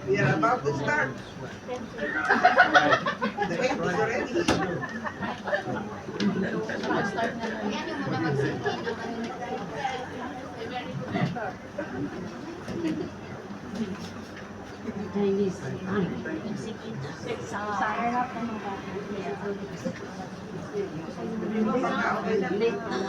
We are about to start. The rain is already. Chinese. Late na.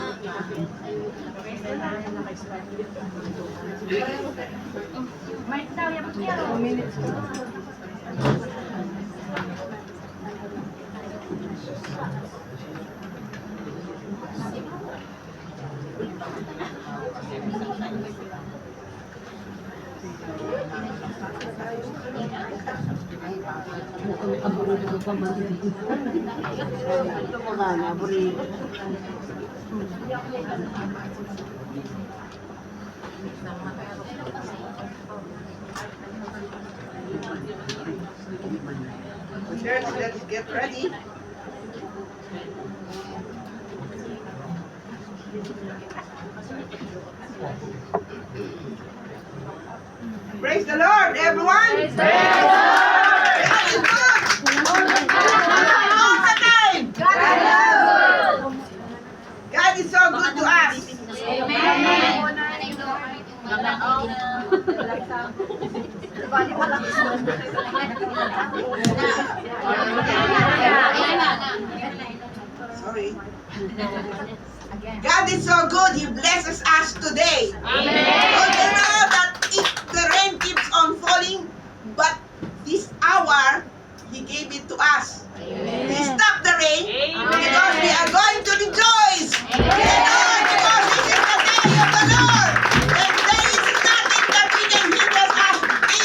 Let's get ready. Praise the Lord, everyone. Praise the Lord. God is good. All the time. God is so good to us. Sorry. God is so good. He blesses us today. Don't you know that if the rain keeps on falling, but this hour, He gave it to us. He stopped the rain because we are going to rejoice. Because this is the day of the Lord. And there is nothing that we can hinder us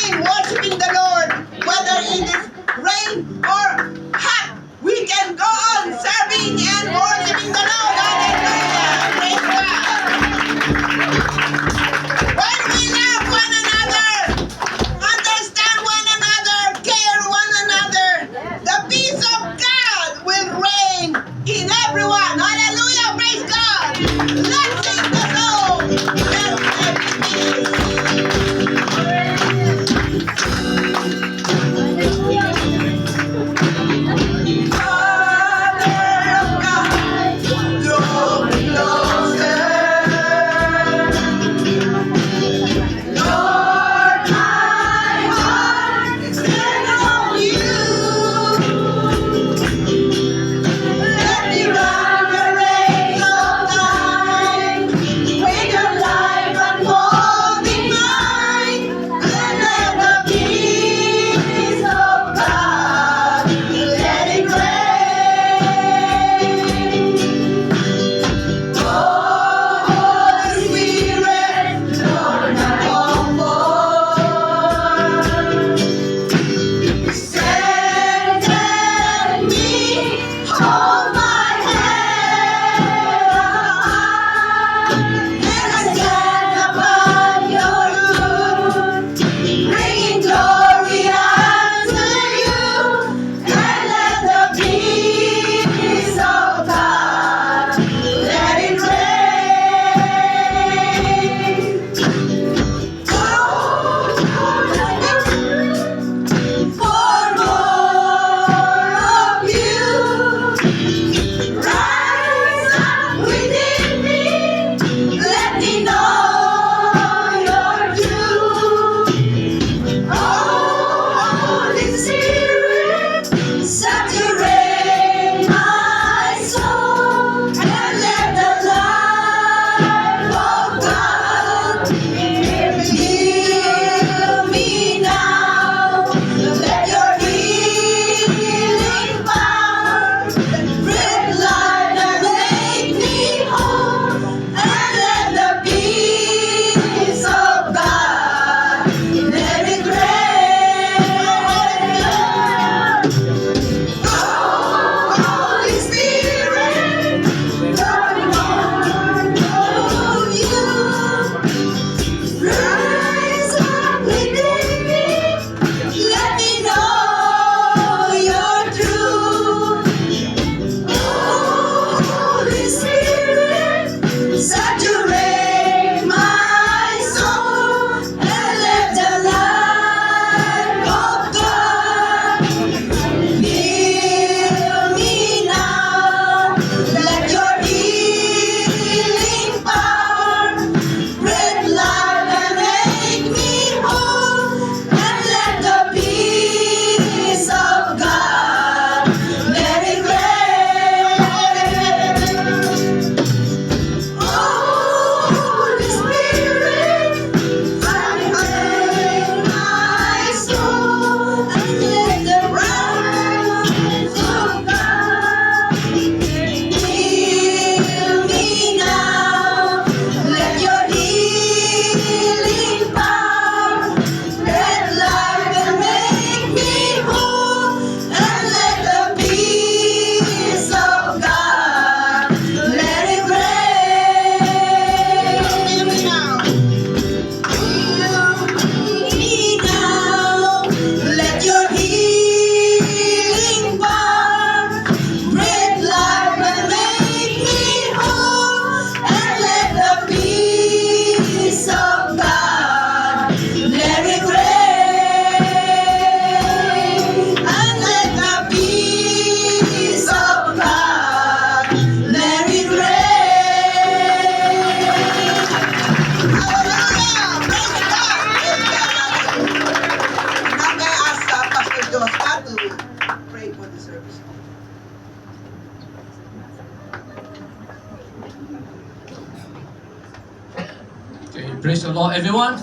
in worshiping the Lord. Whether it is rain or hot, we can go on serving and worshiping the Lord. Hallelujah. Praise God. the Lord, everyone.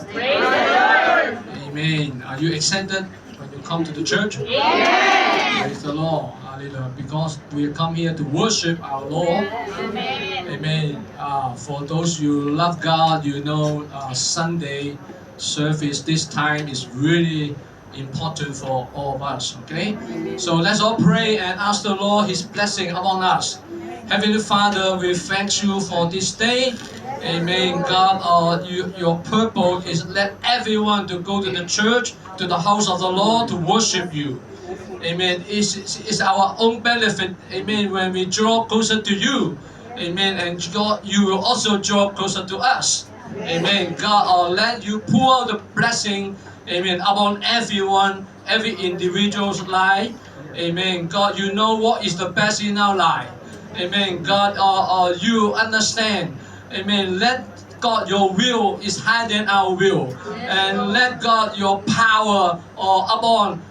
Amen. Are you excited when you come to the church? Praise the Lord. Hallelujah. Because we come here to worship our Lord. Amen. For those you love God, you know Sunday service this time is really important for all of us. Okay? So let's all pray and ask the Lord His blessing upon us. Heavenly Father, we thank you for this day. Amen. God, your purpose is let everyone to go to the church, to the house of the Lord to worship you. Amen. It's our own benefit. Amen. When we draw closer to you. Amen. And God, you will also draw closer to us. Amen. God, let you pour out the blessing. Amen. Upon everyone, every individual's life. Amen. God, you know what is the best in our life. Amen. God, you understand. Amen. Let God, your will is higher than our will. And let God, your power upon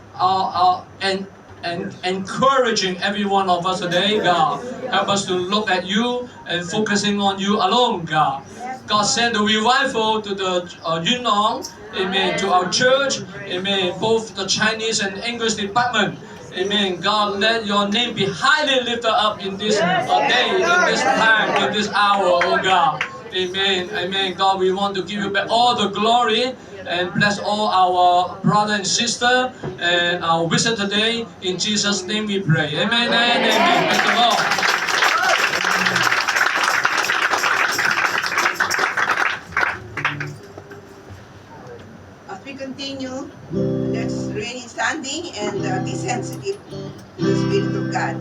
and encouraging every one of us today, God. Help us to look at you and focusing on you alone, God. God send the revival to the Yunnan, amen, to our church, amen, both the Chinese and English department. Amen. God, let your name be highly lifted up in this day, in this time, in this hour, oh God. Amen. Amen. God, we want to give you back all the glory and bless all our brother and sister and our visit today. In Jesus' name we pray. Amen and amen. Praise the Lord. As we continue, let's remain standing and be sensitive to the Spirit of God.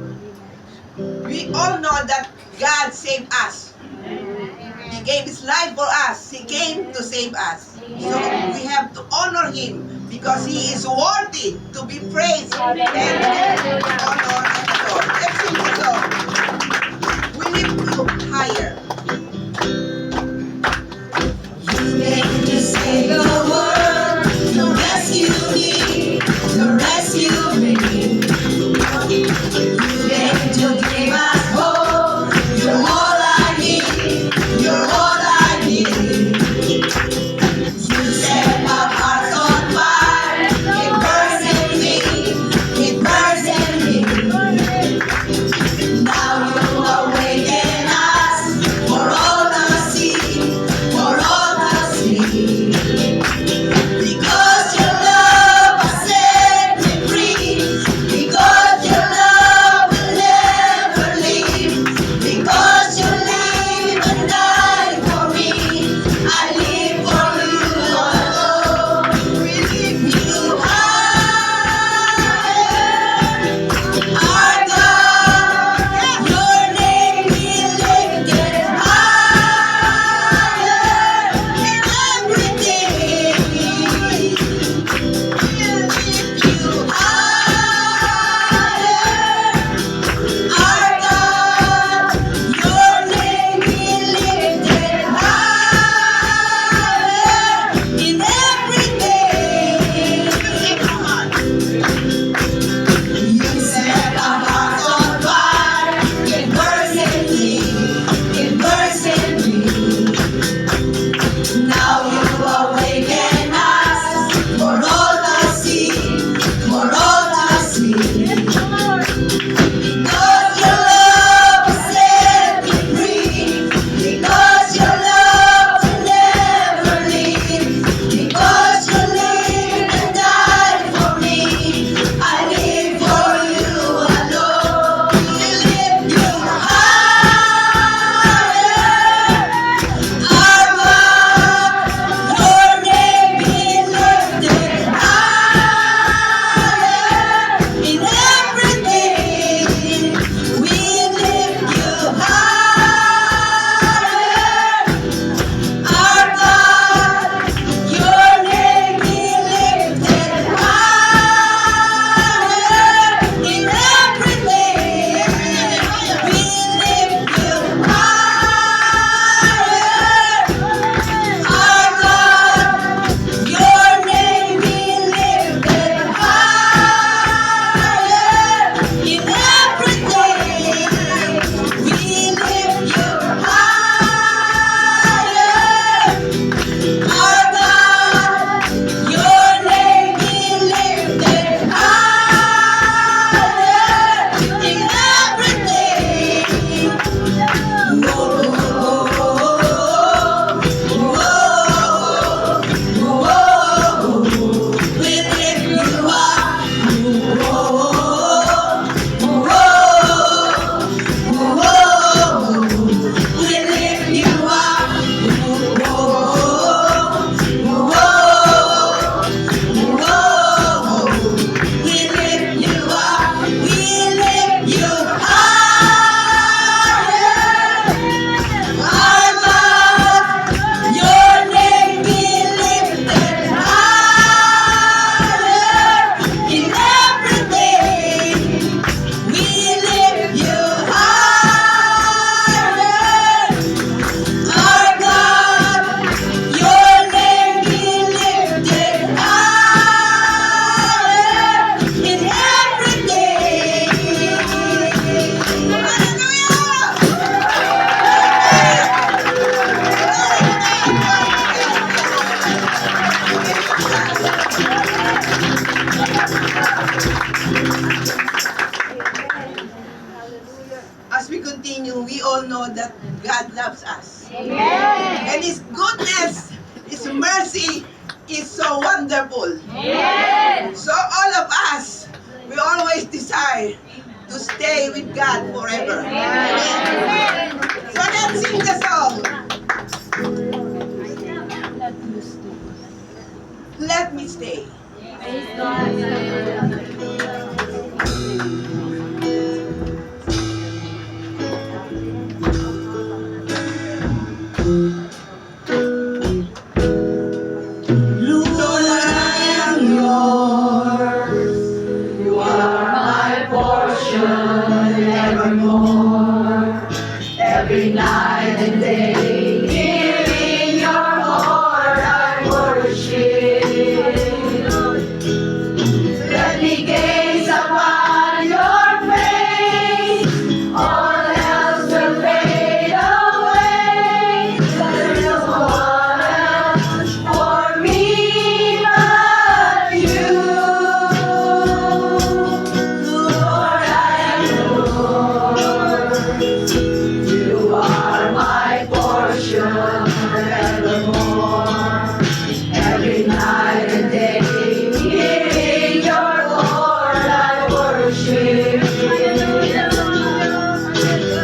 We all know that God saved us. He gave His life for us. He came to save us. So we have to honor Him because He is worthy to be praised and honor and adored. Let's sing the song. We lift you higher. You came to save the world, to rescue me, to rescue me. You came to give us hope. You're all I need. You're all I need. You set my heart on fire. It burns in me. It burns in me. Now you awaken us. God loves us. And His goodness, His mercy is so wonderful. So all of us, we always desire to stay with God forever. Amen. So let's sing the song. Let me stay. Lord, I am yours. You are my portion evermore. Every night and day, here in your heart I worship. Let me gaze upon your face. All else will fade away. There's no one else for me but you. Lord, I am yours. You are my portion evermore. Every night and day, here in your court I worship.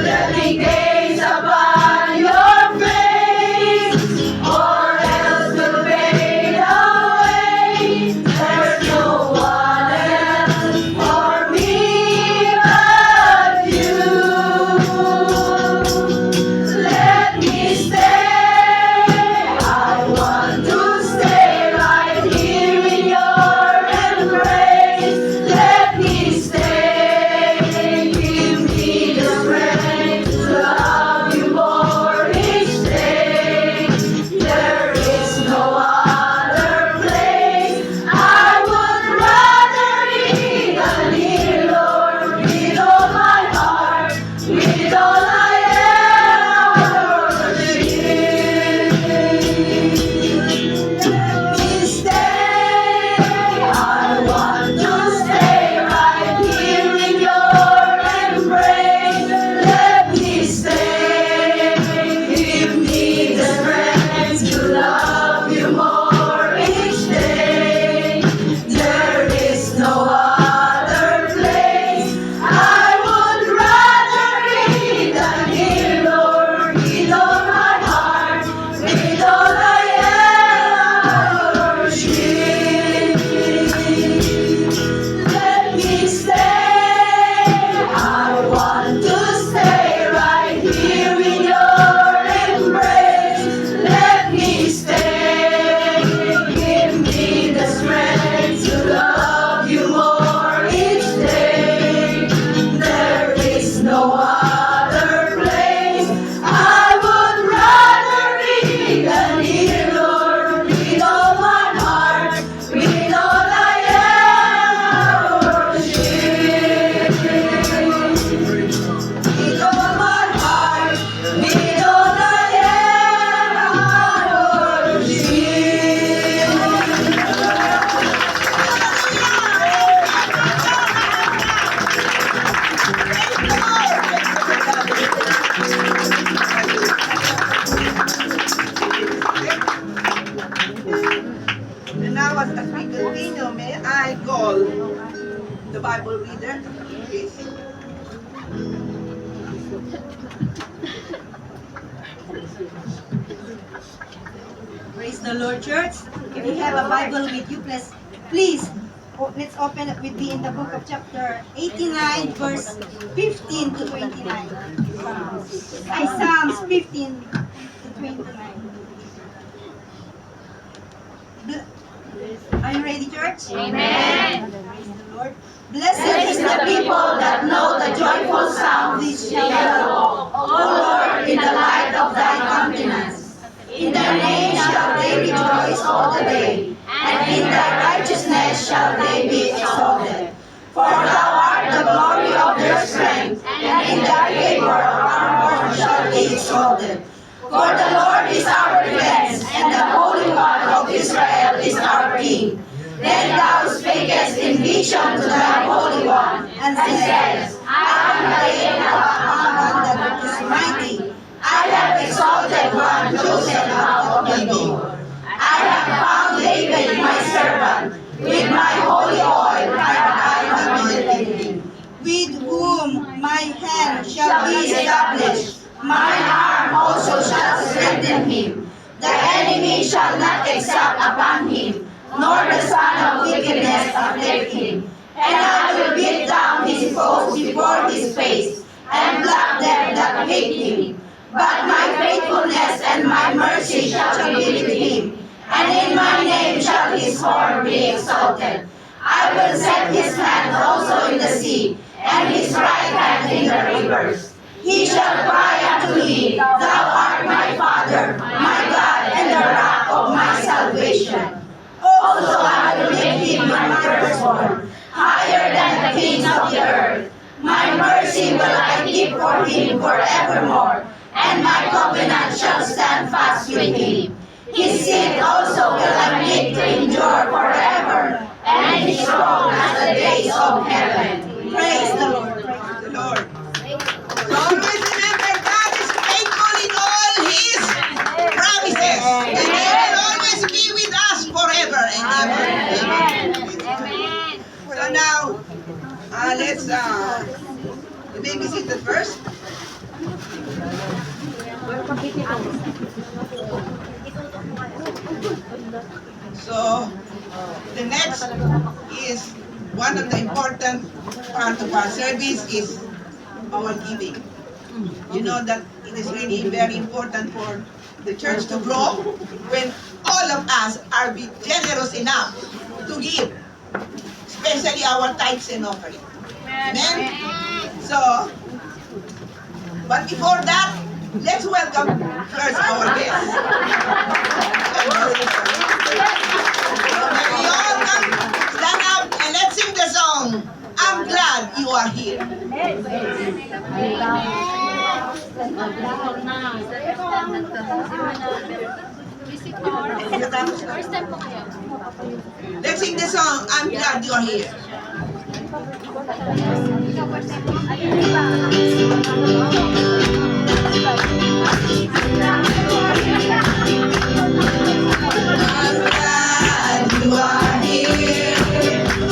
Let me gaze upon your face. All else will fade away. There's no one else for me but you. Let me stay. I want to stay right here in your embrace. Let me stay. Give me the strength to love you more each day. There is no other place I would rather be than here, Lord, with all my heart, with all I am, I worship. Let me stay. I want to stay right here in your embrace. Let me stay. Give me the strength to love you more each day. There is no other place I would rather be than here, Lord, with all my heart, with all I am, I worship. Let me stay. I want to stay right here in your embrace. Let me stay. Give me the strength to love you more each day. There is no other place I would rather be than here, Lord, with all my heart, with all I am, I worship. With all my heart, with all I am, I And now as we continue, may I call the Bible reader, please. Praise the Lord, church. If you have a Bible with you, please let's open it with me in the book of chapter 89, verse 15 to 29. Psalms 15 to 29. Are you ready, church? Amen. Praise the Lord. Blessed is the people that know the joyful sound which shall follow, O Lord, in the light of thy countenance. In thy name shall they rejoice all the day, and in thy righteousness shall they be exalted. For thou art the glory of their strength, and in thy favor our horn shall be exalted. For the Lord is our defense, and the Holy One of Israel is our King. Then thou spakest in vision to thy Holy One, and saidst, I am the Lord that is mighty. I have exalted one chosen out of the people. I have found David my servant. With my holy oil have I anointed him. with whom my hand shall Shall be be established. Mine arm also shall strengthen him. The enemy shall not exact upon him, nor the son of wickedness afflict him. And I will beat down his foes before his face, and block them that hate him. But my faithfulness and my mercy shall be with him, and in my name shall his horn be exalted. I will set his hand also in the sea, and his right hand in the rivers. He shall cry unto me, Thou art my Father, my God, and the rock of my salvation. Also I will make him my firstborn, higher than the kings of the earth. My mercy will I keep for him forevermore, and my covenant shall stand fast with him. His seed also will I make to endure forever, and his throne as the days of heaven. Praise the Lord. Praise the Lord. So always remember, God is faithful in all His promises. And He will always be with us forever and ever. Amen. So now, let's, you may be seated first. So, the next is one of the important part of our service is our giving. You know that it is really very important for the church to grow when all of us are be generous enough to give, especially our tithes and offering. Amen? So, but before that, let's welcome first our guests. So may we all come, stand up, and let's sing the song, I'm glad you are here. Let's sing the song, I'm glad you are here. I'm glad you are here.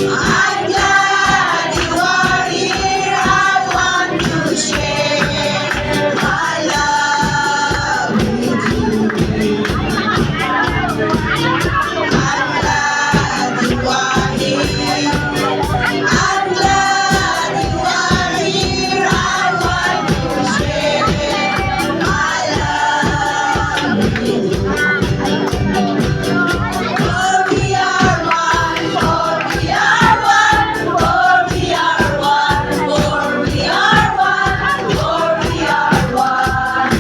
I'm glad you are here. I want to share my love with you. I'm glad you are here. I'm glad you are here. I want to share my love with you. For we are one, for we are one, for we are one, for we are one, for we are one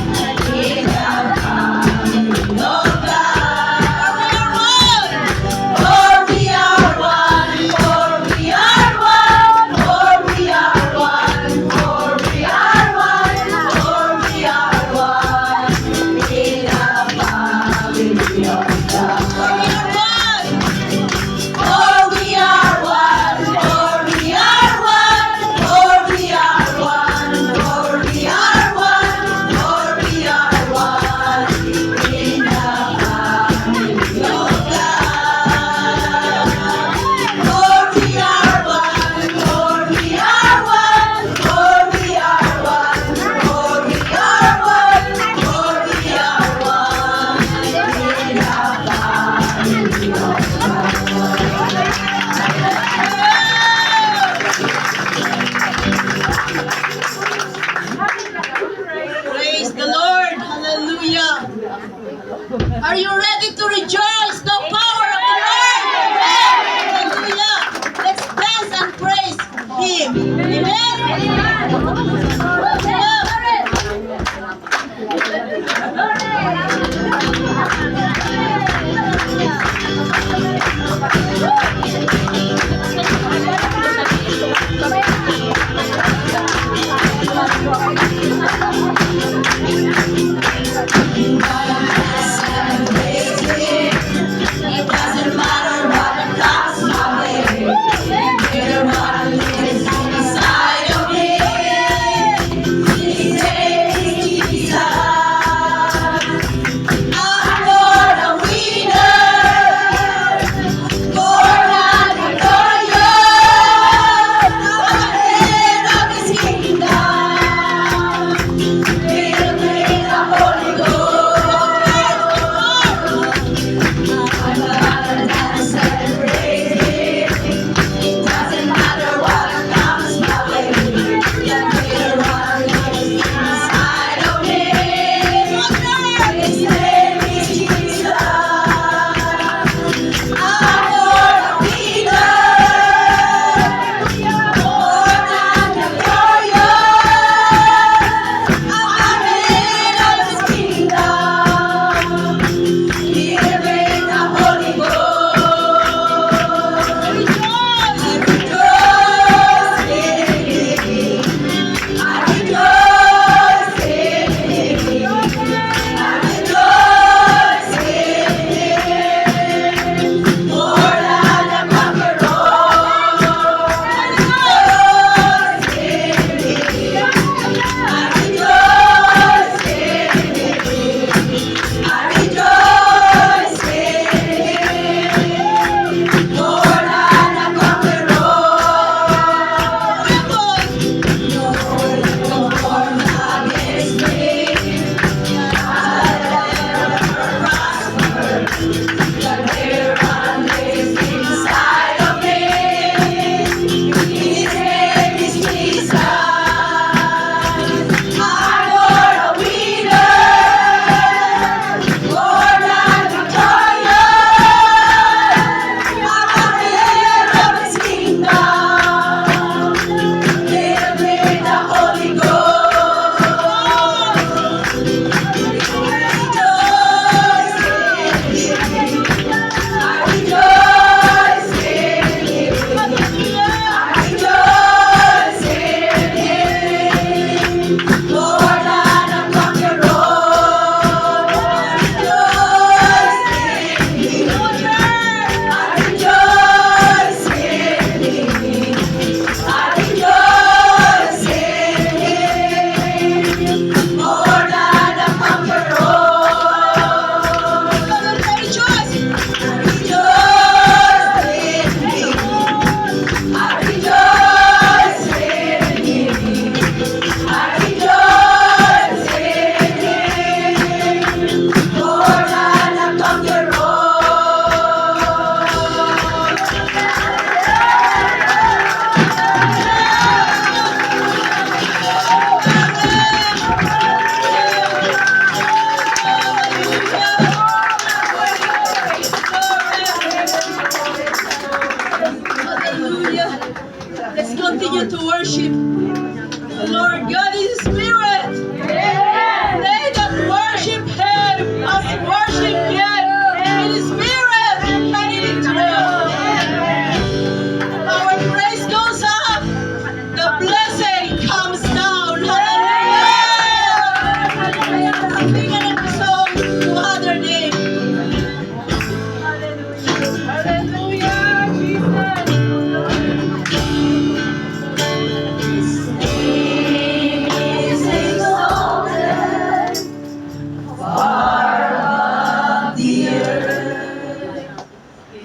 in the family of God. For we are one, for we are one, for we are one, for we are one, for we are one in the family of God. For we are one, for we are one, for we are one, for we are one, for we are one in the family of God. For we are one, for we are one, for we are one, for we are one, for we are one in the family of Praise the Lord. Hallelujah. Are you ready to rejoice the power of the Lord? Hallelujah. Let's dance and praise Him. Amen. It doesn't matter what comes my way. You're what lives inside of me.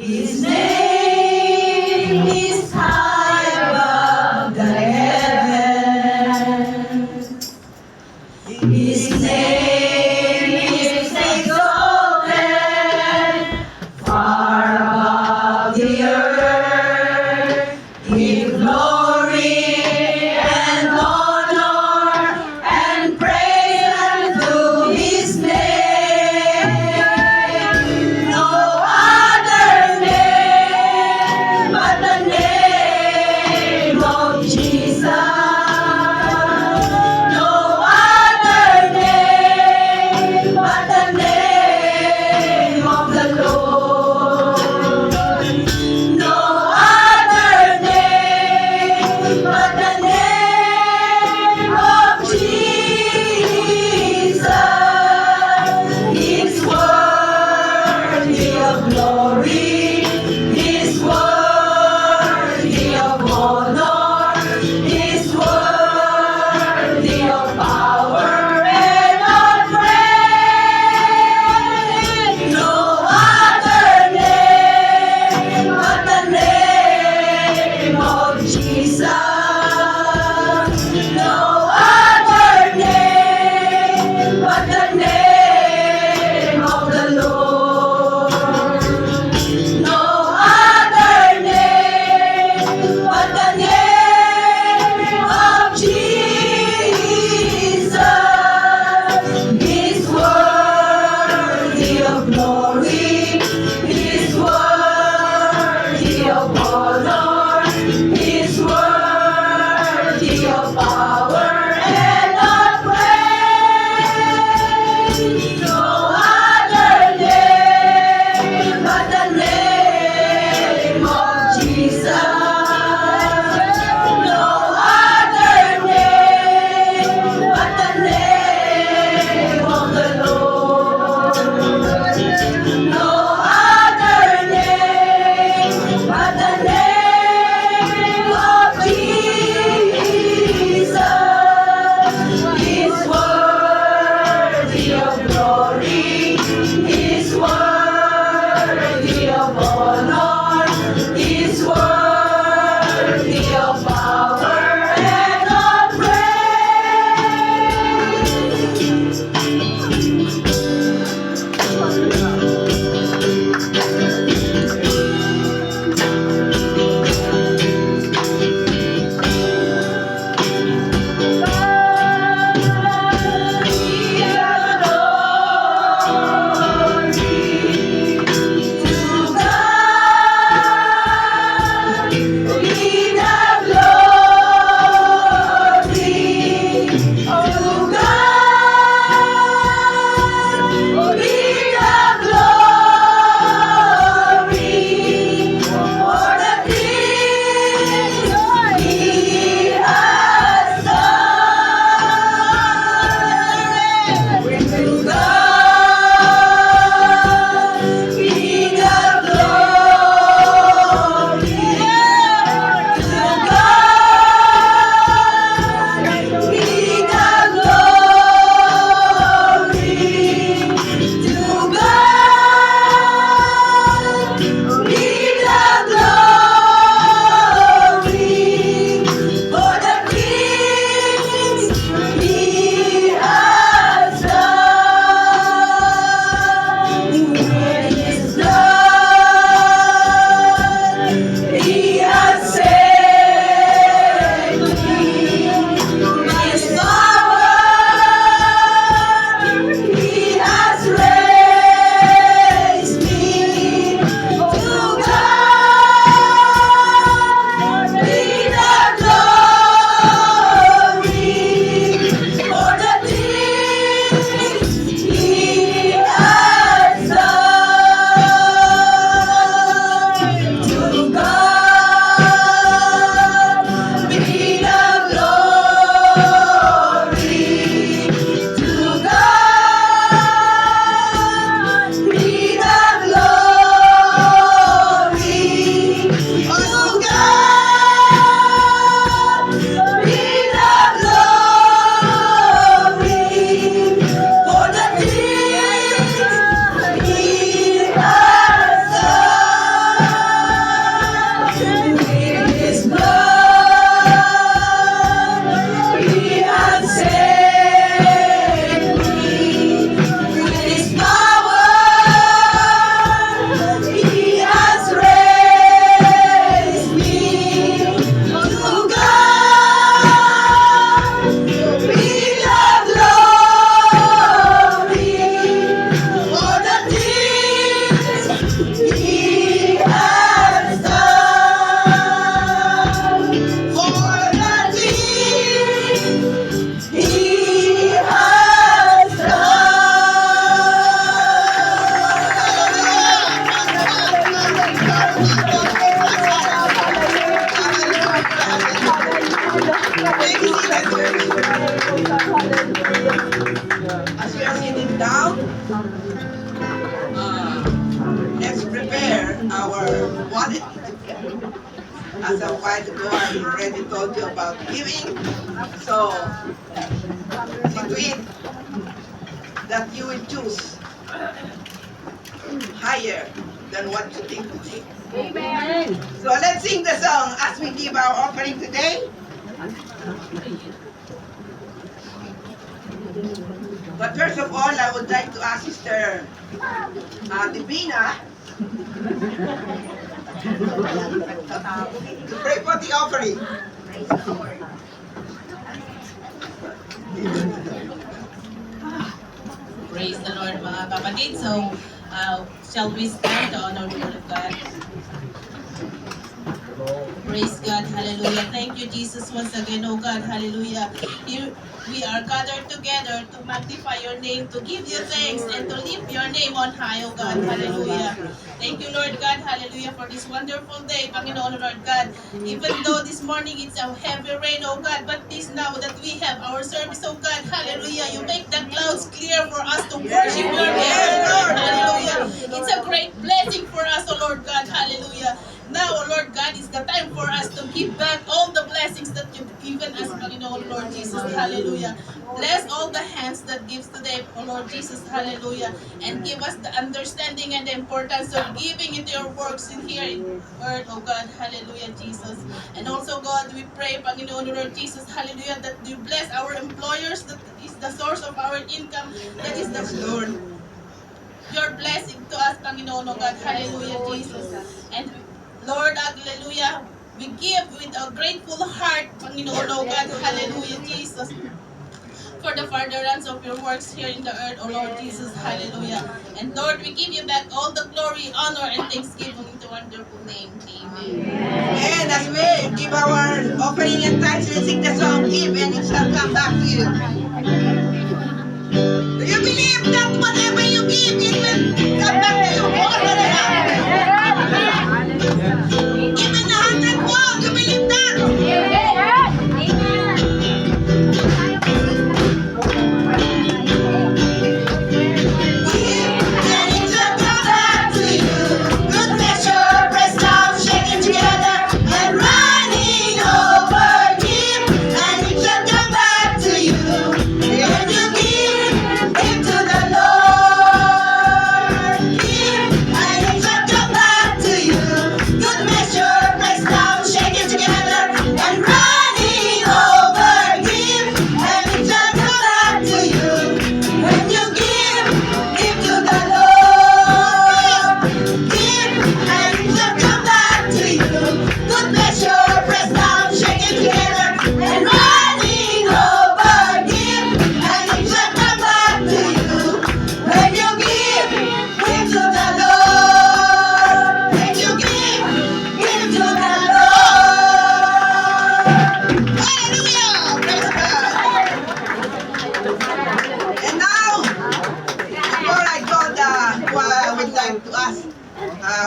His name is high above the heavens. His name is exalted far above the earth. Give glory and honor and praise unto His name. No other name As we are sitting down, let's prepare our wallet. As a while ago, I already told you about giving. So, see to it that you will choose higher than what you think today. Amen. So let's sing the song as we give our offering today. But first of all, I would like to ask Sister Divina to pray for the offering. Praise the Lord, mga kapatid. So, shall we stand to honor the word of God? Praise God, hallelujah. Thank you, Jesus, once again, oh God, hallelujah. We are gathered together to magnify your name, to give you thanks, and to lift your name on high, oh God, hallelujah. Thank you, Lord God, hallelujah, for this wonderful day, Panginoon, Lord God. Even though this morning it's a heavy rain, oh God, but this now that we have our service, oh God, hallelujah, you make the clouds clear for us to worship your name, Lord, hallelujah. It's a great blessing for us, oh Lord God, hallelujah. Now, oh Lord God, it's the time for us to give back all the blessings that you've given us, Panginoon, Lord Jesus, hallelujah. Bless all the hands that gives today, oh Lord Jesus, hallelujah. And give us the understanding and the importance of giving into your works in here in earth, oh God, hallelujah, Jesus. And also, God, we pray, Panginoon, Lord Jesus, hallelujah, that you bless our employers, that is the source of our income, that is the Lord. Your blessing to us, Panginoon, oh God, hallelujah, Jesus. And Lord, hallelujah, we give with a grateful heart, Panginoon, oh God, hallelujah, Jesus, for the furtherance of your works here in the earth, oh Lord Jesus, hallelujah. And Lord, we give you back all the glory, honor, and thanksgiving in the wonderful name. Amen. And as we give our offering and tithes, we sing the song, give and it shall come back to you. Do you believe that whatever you give, it will come back to you more than enough? Even 100-fold, you believe that?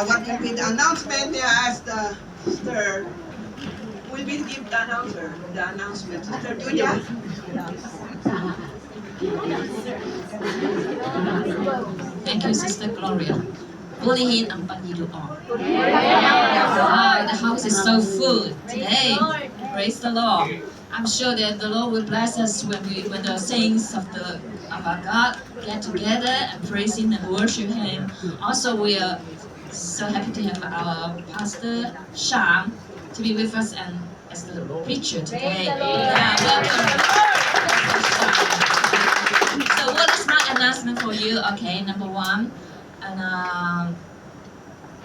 What will be the announcement? I asked the sister, who will be give the announcement? Sister Julia? Thank you, Sister Gloria. Bulihin ang Panginoon. Wow, the house is so full today. Praise the Lord. I'm sure that the Lord will bless us when the saints of our God get together and praise Him and worship Him. Also, we are so happy to have our Pastor Sham to be with us and as the preacher today. Yeah, welcome. So what is my announcement for you? Okay, number one, and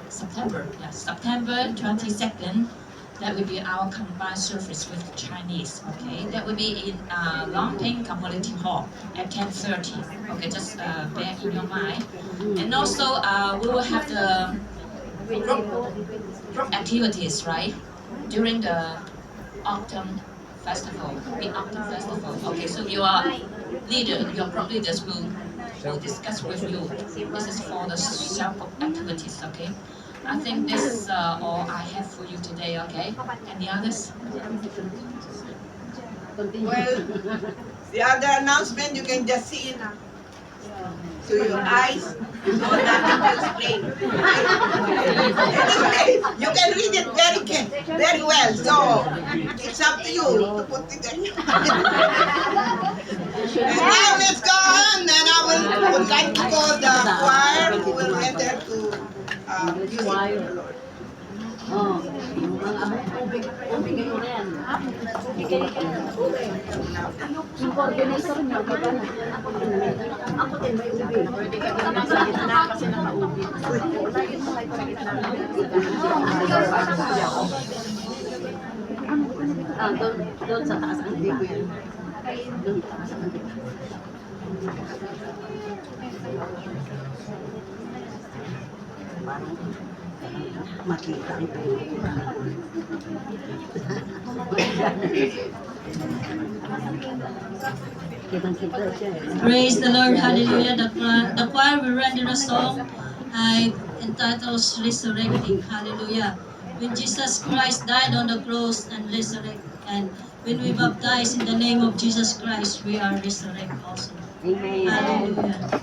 September 22nd, that will be our combined service with Chinese. Okay, that will be in Longping Community Hall at 10:30. Okay, just bear in your mind. And also we will have the group activities, right, during the autumn festival, Mid-Autumn Festival. Okay, so your group leaders will discuss with you. This is for the self activities, okay? I think this is all I have for you today, okay? Any others? Well, the other announcement you can just see it to your eyes. So nothing to explain. Anyway, you can read it very well. So it's up to you to put it in your mind. And now let's go on, and I would like to call the choir who will enter to music for the Lord. Yung coordinator niyo, ako din may ubi. Pwede ka din sa gitna kasi nakaubi. Lagi mo kayo sa gitna. Doon sa taas ang iba. Doon sa taas ang iba. Makita ang kitang-kita siya. Praise the Lord, hallelujah. The choir will render a song entitled Resurrecting, hallelujah. When Jesus Christ died on the cross and resurrected, and when we baptize in the name of Jesus Christ, we are resurrected also. Amen. Hallelujah.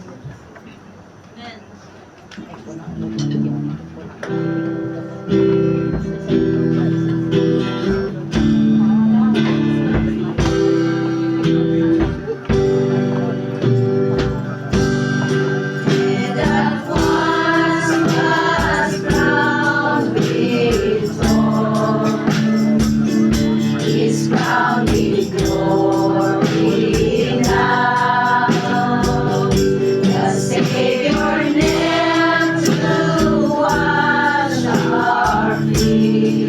Savior, name to wash our feet.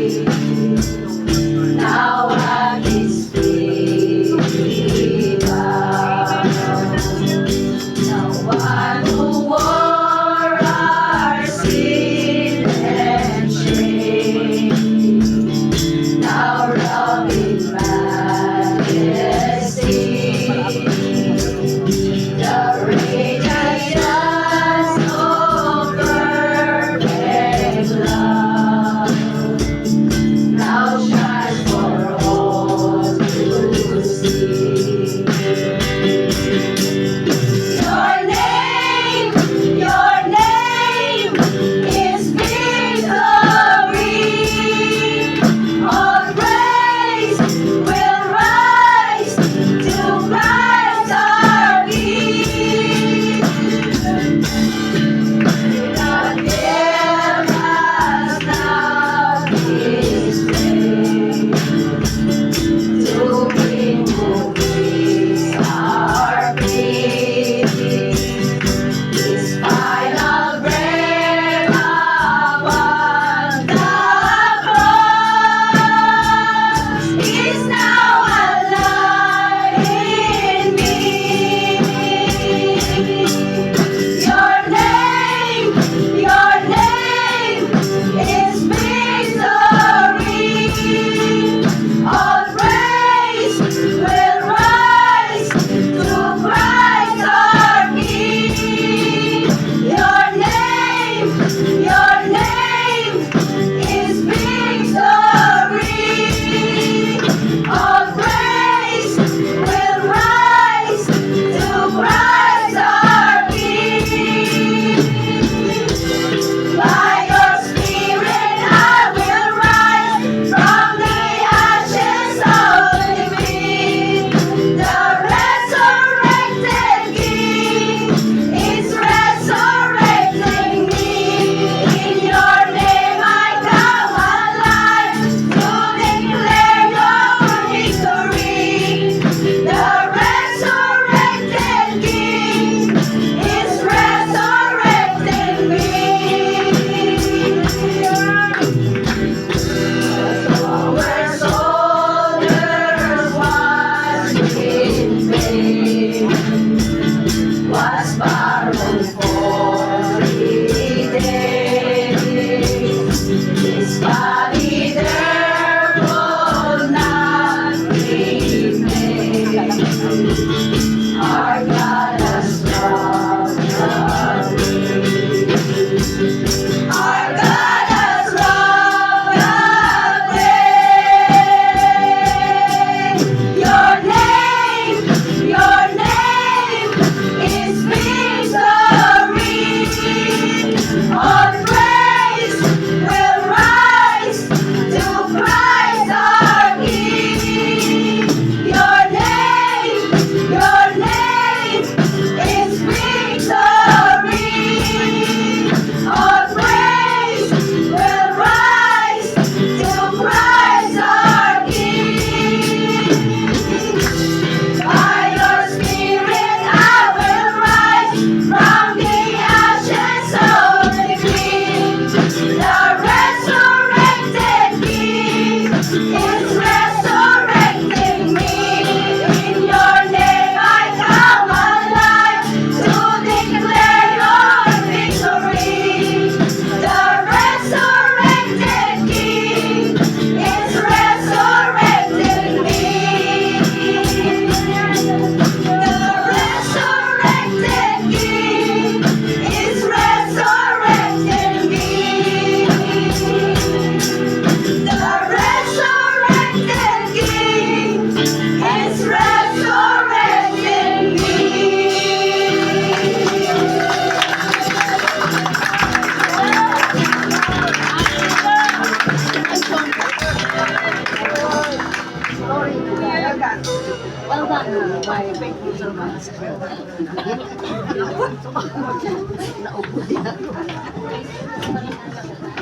The resurrected King is resurrected me.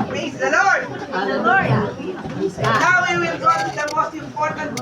Praise the Lord. Now we will go to the most important